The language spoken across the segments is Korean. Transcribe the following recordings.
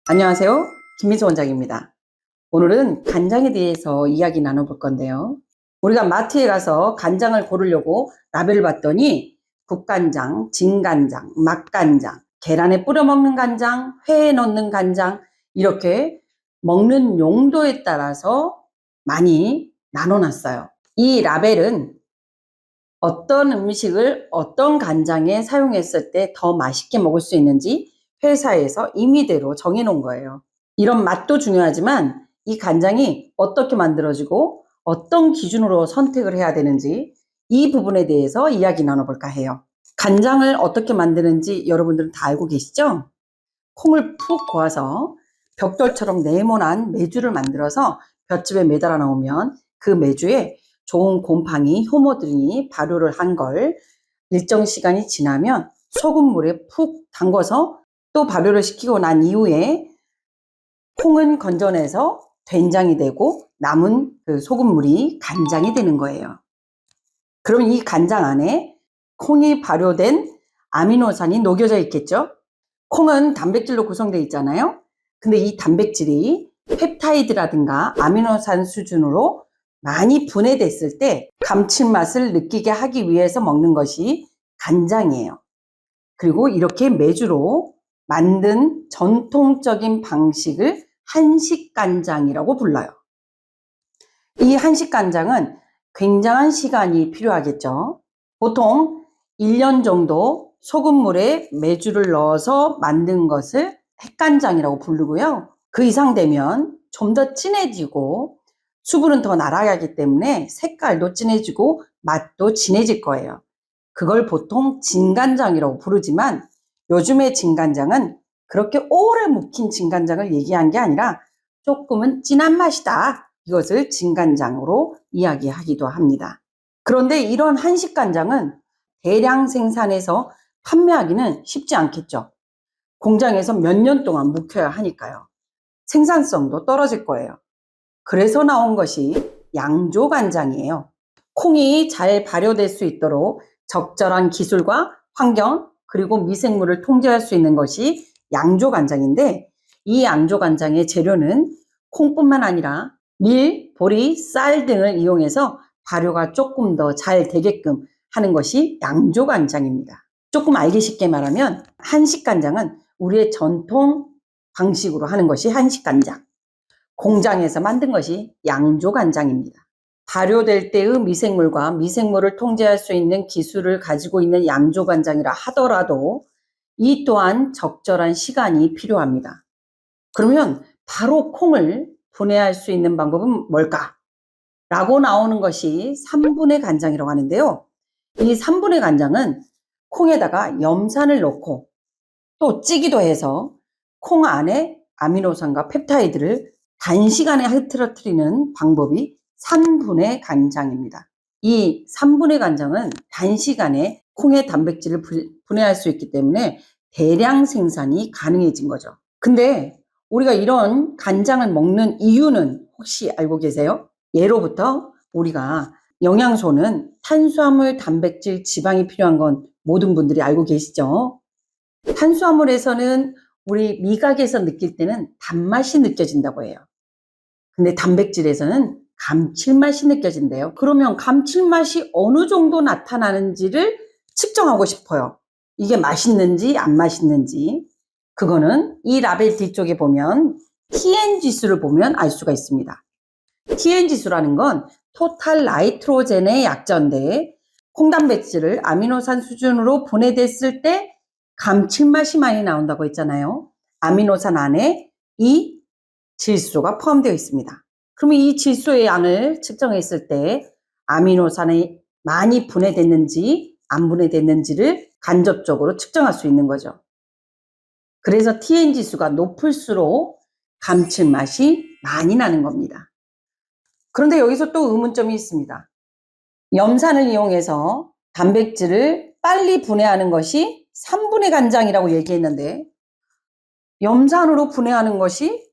안녕하세요. 김미수 원장입니다. 오늘은 간장에 대해서 이야기 나눠볼 건데요. 우리가 마트에 가서 간장을 고르려고 라벨을 봤더니 국간장, 진간장, 맛간장, 계란에 뿌려 먹는 간장, 회에 넣는 간장 이렇게 먹는 용도에 따라서 많이 나눠놨어요. 이 라벨은 어떤 음식을 어떤 간장에 사용했을 때 더 맛있게 먹을 수 있는지 회사에서 임의대로 정해놓은 거예요. 이런 맛도 중요하지만 이 간장이 어떻게 만들어지고 어떤 기준으로 선택을 해야 되는지 이 부분에 대해서 이야기 나눠볼까 해요. 간장을 어떻게 만드는지 여러분들은 다 알고 계시죠? 콩을 푹 고아서 벽돌처럼 네모난 메주를 만들어서 볏짚에 매달아 놓으면 그 메주에 좋은 곰팡이, 효모들이 발효를 한 걸 일정 시간이 지나면 소금물에 푹 담궈서 또 발효를 시키고 난 이후에 콩은 건져내서 된장이 되고 남은 그 소금물이 간장이 되는 거예요. 그럼 이 간장 안에 콩이 발효된 아미노산이 녹여져 있겠죠? 콩은 단백질로 구성되어 있잖아요. 근데 이 단백질이 펩타이드라든가 아미노산 수준으로 많이 분해됐을 때 감칠맛을 느끼게 하기 위해서 먹는 것이 간장이에요. 그리고 이렇게 메주로 만든 전통적인 방식을 한식간장이라고 불러요. 이 한식간장은 굉장한 시간이 필요하겠죠. 보통 1년 정도 소금물에 메주를 넣어서 만든 것을 핵간장이라고 부르고요. 그 이상 되면 좀 더 진해지고 수분은 더 날아가기 때문에 색깔도 진해지고 맛도 진해질 거예요. 그걸 보통 진간장이라고 부르지만 요즘의 진간장은 그렇게 오래 묵힌 진간장을 얘기한 게 아니라 조금은 진한 맛이다. 이것을 진간장으로 이야기하기도 합니다. 그런데 이런 한식간장은 대량 생산해서 판매하기는 쉽지 않겠죠. 공장에서 몇 년 동안 묵혀야 하니까요. 생산성도 떨어질 거예요. 그래서 나온 것이 양조간장이에요. 콩이 잘 발효될 수 있도록 적절한 기술과 환경 그리고 미생물을 통제할 수 있는 것이 양조간장인데 이 양조간장의 재료는 콩뿐만 아니라 밀, 보리, 쌀 등을 이용해서 발효가 조금 더 잘 되게끔 하는 것이 양조간장입니다. 조금 알기 쉽게 말하면 한식간장은 우리의 전통 방식으로 하는 것이 한식간장, 공장에서 만든 것이 양조간장입니다. 발효될 때의 미생물과 미생물을 통제할 수 있는 기술을 가지고 있는 양조간장이라 하더라도 이 또한 적절한 시간이 필요합니다. 그러면 바로 콩을 분해할 수 있는 방법은 뭘까? 라고 나오는 것이 3분의 간장이라고 하는데요. 이 3분의 간장은 콩에다가 염산을 넣고 또 찌기도 해서 콩 안에 아미노산과 펩타이드를 단시간에 흐트러뜨리는 방법이 3분의 간장입니다. 이 3분의 간장은 단시간에 콩의 단백질을 분해할 수 있기 때문에 대량 생산이 가능해진 거죠. 근데 우리가 이런 간장을 먹는 이유는 혹시 알고 계세요? 예로부터 우리가 영양소는 탄수화물, 단백질, 지방이 필요한 건 모든 분들이 알고 계시죠? 탄수화물에서는 우리 미각에서 느낄 때는 단맛이 느껴진다고 해요. 근데 단백질에서는 감칠맛이 느껴진대요. 그러면 감칠맛이 어느 정도 나타나는지를 측정하고 싶어요. 이게 맛있는지 안 맛있는지. 그거는 이 라벨 뒤쪽에 보면 TN 지수를 보면 알 수가 있습니다. TN 지수라는 건 토탈 나이트로젠의 약자인데 콩단백질을 아미노산 수준으로 분해됐을 때 감칠맛이 많이 나온다고 했잖아요. 아미노산 안에 이 질소가 포함되어 있습니다. 그러면 이 질소의 양을 측정했을 때 아미노산이 많이 분해됐는지 안 분해됐는지를 간접적으로 측정할 수 있는 거죠. 그래서 TN 지수가 높을수록 감칠맛이 많이 나는 겁니다. 그런데 여기서 또 의문점이 있습니다. 염산을 이용해서 단백질을 빨리 분해하는 것이 3분의 간장이라고 얘기했는데 염산으로 분해하는 것이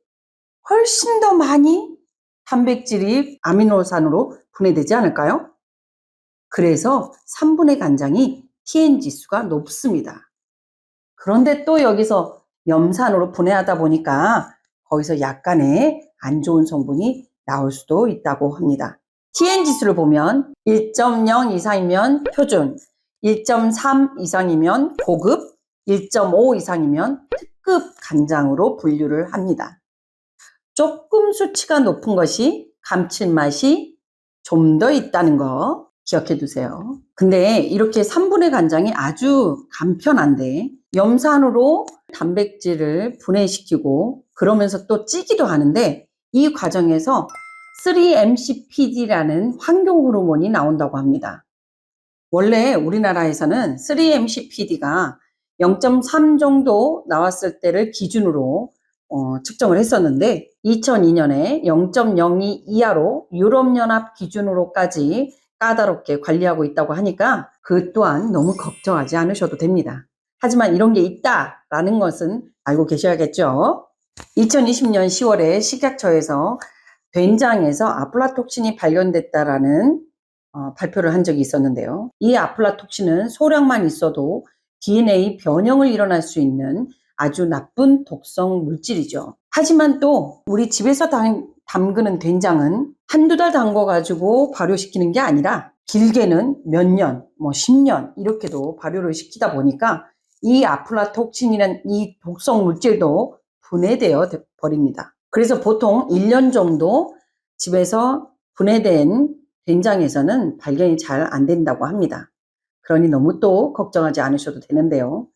훨씬 더 많이 단백질이 아미노산으로 분해되지 않을까요? 그래서 3분의 간장이 TN 지수가 높습니다. 그런데 또 여기서 염산으로 분해하다 보니까 거기서 약간의 안 좋은 성분이 나올 수도 있다고 합니다. TN 지수를 보면 1.0 이상이면 표준, 1.3 이상이면 고급, 1.5 이상이면 특급 간장으로 분류를 합니다. 조금 수치가 높은 것이 감칠맛이 좀 더 있다는 거 기억해 두세요. 근데 이렇게 3분의 간장이 아주 간편한데 염산으로 단백질을 분해시키고 그러면서 또 찌기도 하는데 이 과정에서 3-MCPD라는 환경 호르몬이 나온다고 합니다. 원래 우리나라에서는 3-MCPD가 0.3 정도 나왔을 때를 기준으로 측정을 했었는데 2002년에 0.02 이하로 유럽연합 기준으로까지 까다롭게 관리하고 있다고 하니까 그 또한 너무 걱정하지 않으셔도 됩니다. 하지만 이런 게 있다라는 것은 알고 계셔야겠죠. 2020년 10월에 식약처에서 된장에서 아플라톡신이 발견됐다라는 발표를 한 적이 있었는데요. 이 아플라톡신은 소량만 있어도 DNA 변형을 일어날 수 있는 아주 나쁜 독성 물질이죠. 하지만 또 우리 집에서 담그는 된장은 한두 달 담궈가지고 발효시키는 게 아니라 길게는 몇 년, 10년 이렇게도 발효를 시키다 보니까 이 아플라톡신이라는 이 독성 물질도 분해되어 버립니다. 그래서 보통 1년 정도 집에서 분해된 된장에서는 발견이 잘 안 된다고 합니다. 그러니 너무 또 걱정하지 않으셔도 되는데요.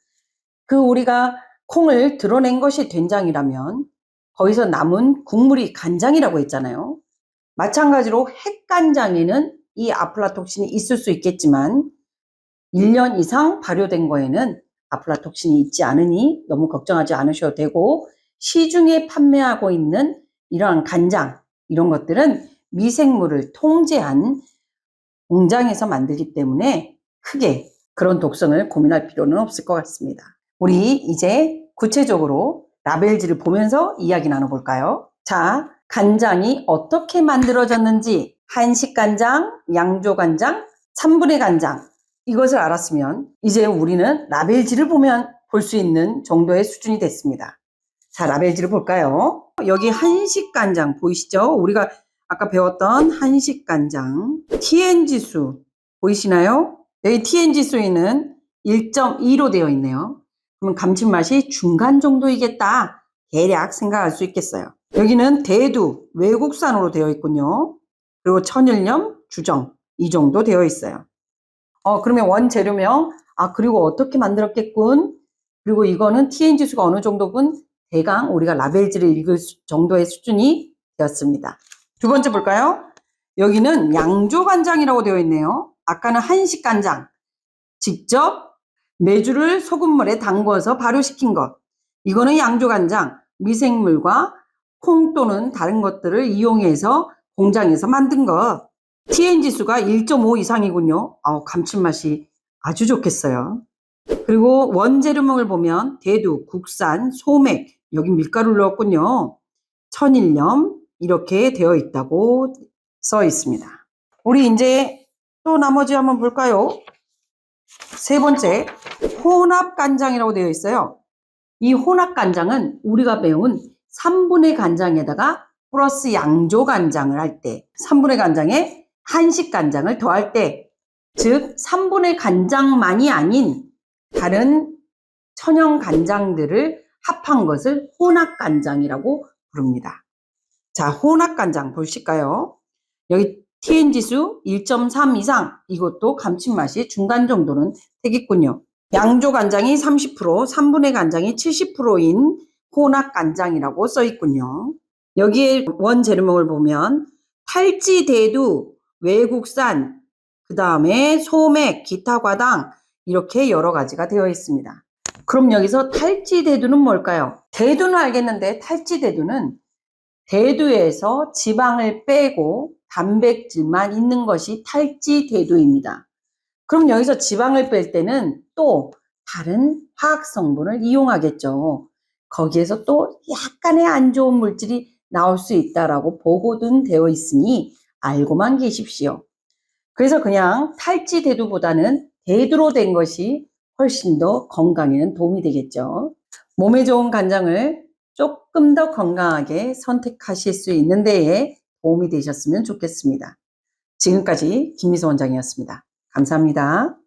우리가 콩을 드러낸 것이 된장이라면 거기서 남은 국물이 간장이라고 했잖아요. 마찬가지로 핵간장에는 이 아플라톡신이 있을 수 있겠지만 1년 이상 발효된 거에는 아플라톡신이 있지 않으니 너무 걱정하지 않으셔도 되고 시중에 판매하고 있는 이러한 간장 이런 것들은 미생물을 통제한 공장에서 만들기 때문에 크게 그런 독성을 고민할 필요는 없을 것 같습니다. 우리 이제 구체적으로 라벨지를 보면서 이야기 나눠볼까요? 자, 간장이 어떻게 만들어졌는지 한식간장, 양조간장, 3분의 간장 이것을 알았으면 이제 우리는 라벨지를 보면 볼 수 있는 정도의 수준이 됐습니다. 자, 라벨지를 볼까요? 여기 한식간장 보이시죠? 우리가 아까 배웠던 한식간장 TN지수 보이시나요? 여기 TN지수에는 1.2로 되어 있네요. 그러면 감칠맛이 중간 정도이겠다 대략 생각할 수 있겠어요. 여기는 대두 외국산으로 되어 있군요. 그리고 천일염, 주정 이 정도 되어 있어요. 그러면 원재료명 그리고 어떻게 만들었겠군. 그리고 이거는 TN지수가 어느 정도군 대강 우리가 라벨지를 읽을 정도의 수준이 되었습니다. 두 번째 볼까요? 여기는 양조간장이라고 되어 있네요. 아까는 한식간장 직접 메주를 소금물에 담궈서 발효시킨 것. 이거는 양조간장 미생물과 콩 또는 다른 것들을 이용해서 공장에서 만든 것. TN지수가 1.5 이상이군요. 감칠맛이 아주 좋겠어요. 그리고 원재료명을 보면 대두, 국산, 소맥, 여기 밀가루를 넣었군요. 천일염 이렇게 되어 있다고 써 있습니다. 우리 이제 또 나머지 한번 볼까요? 세 번째, 혼합간장이라고 되어 있어요. 이 혼합간장은 우리가 배운 3분의 간장에다가 플러스 양조간장을 할 때, 3분의 간장에 한식간장을 더할 때, 즉 3분의 간장만이 아닌 다른 천연 간장들을 합한 것을 혼합간장이라고 부릅니다. 자, 혼합간장 보실까요? 여기 TN지수 1.3 이상 이것도 감칠맛이 중간 정도는 되겠군요. 양조간장이 30%, 3분의 간장이 70%인 혼합간장이라고 써 있군요. 여기에 원재료명을 보면 탈지 대두, 외국산, 그 다음에 소맥, 기타 과당 이렇게 여러 가지가 되어 있습니다. 그럼 여기서 탈지 대두는 뭘까요? 대두는 알겠는데 탈지 대두는 대두에서 지방을 빼고 단백질만 있는 것이 탈지 대두입니다. 그럼 여기서 지방을 뺄 때는 또 다른 화학 성분을 이용하겠죠. 거기에서 또 약간의 안 좋은 물질이 나올 수 있다라고 보고는 되어 있으니 알고만 계십시오. 그래서 그냥 탈지 대두보다는 대두로 된 것이 훨씬 더 건강에는 도움이 되겠죠. 몸에 좋은 간장을 조금 더 건강하게 선택하실 수 있는 데에 도움이 되셨으면 좋겠습니다. 지금까지 김미소 원장이었습니다. 감사합니다.